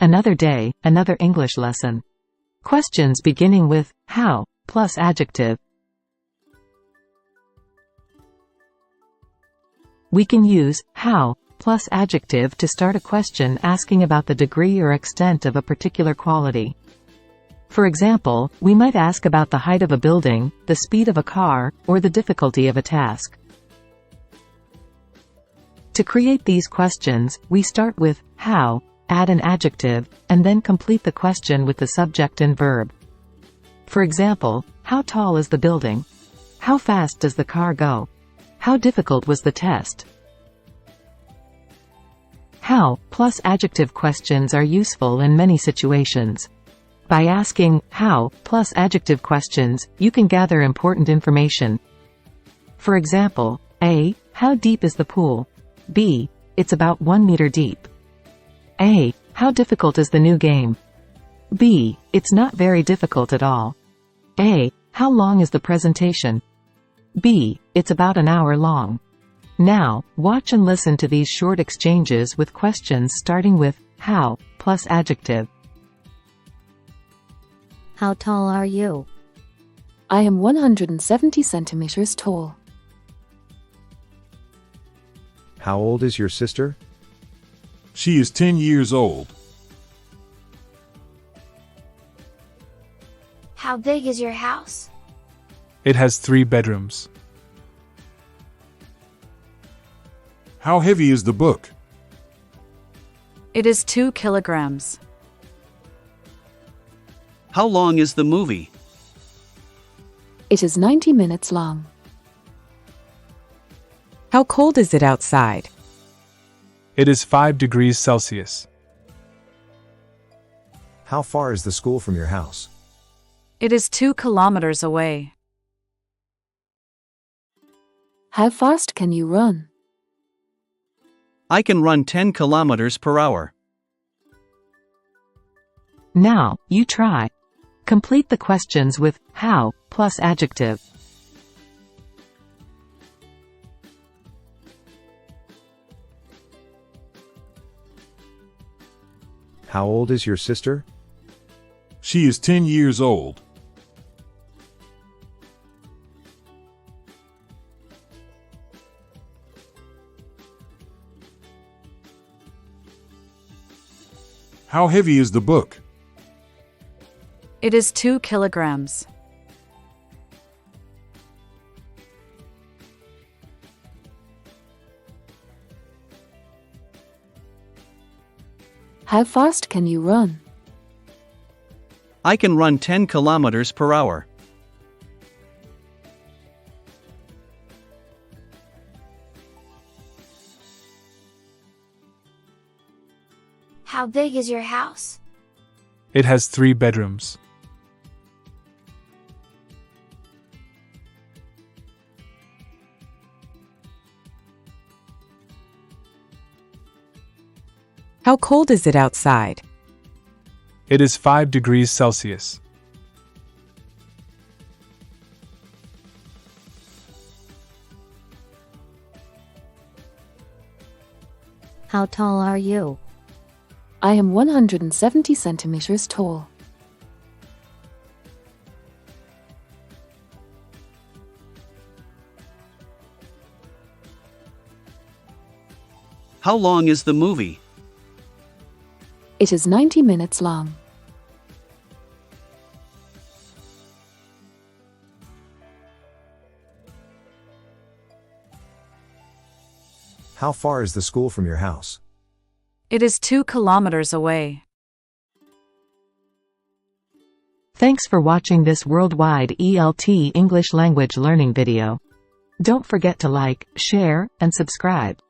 Another day, another English lesson. Questions beginning with how plus adjective. We can use how plus adjective to start a question asking about the degree or extent of a particular quality. For example, we might ask about the height of a building, the speed of a car, or the difficulty of a task. To create these questions, we start with how, add an adjective, and then complete the question with the subject and verb. For example, how tall is the building? How fast does the car go? How difficult was the test? How plus adjective questions are useful in many situations. By asking how plus adjective questions, you can gather important information. For example, A. How deep is the pool? B. It's about 1 meter deep. A. How difficult is the new game? B. It's not very difficult at all. A. How long is the presentation? B. It's about an hour long. Now, watch and listen to these short exchanges with questions starting with how plus adjective. How tall are you? I am 170 centimeters tall. How old is your sister? She is 10 years old. How big is your house? It has 3 bedrooms. How heavy is the book? It is 2 kilograms. How long is the movie? It is 90 minutes long. How cold is it outside? It is 5 degrees Celsius. How far is the school from your house? It is 2 kilometers away. How fast can you run? I can run 10 kilometers per hour. Now, you try. Complete the questions with how plus adjective. How old is your sister? She is 10 years old. How heavy is the book? It is 2 kilograms. How fast can you run? I can run 10 kilometers per hour. How big is your house? It has 3 bedrooms. How cold is it outside? It is 5 degrees Celsius. How tall are you? I am 170 centimeters tall. How long is the movie? It is 90 minutes long. How far is the school from your house? It is 2 kilometers away. Thanks for watching this worldwide ELT English language learning video. Don't forget to like, share, and subscribe.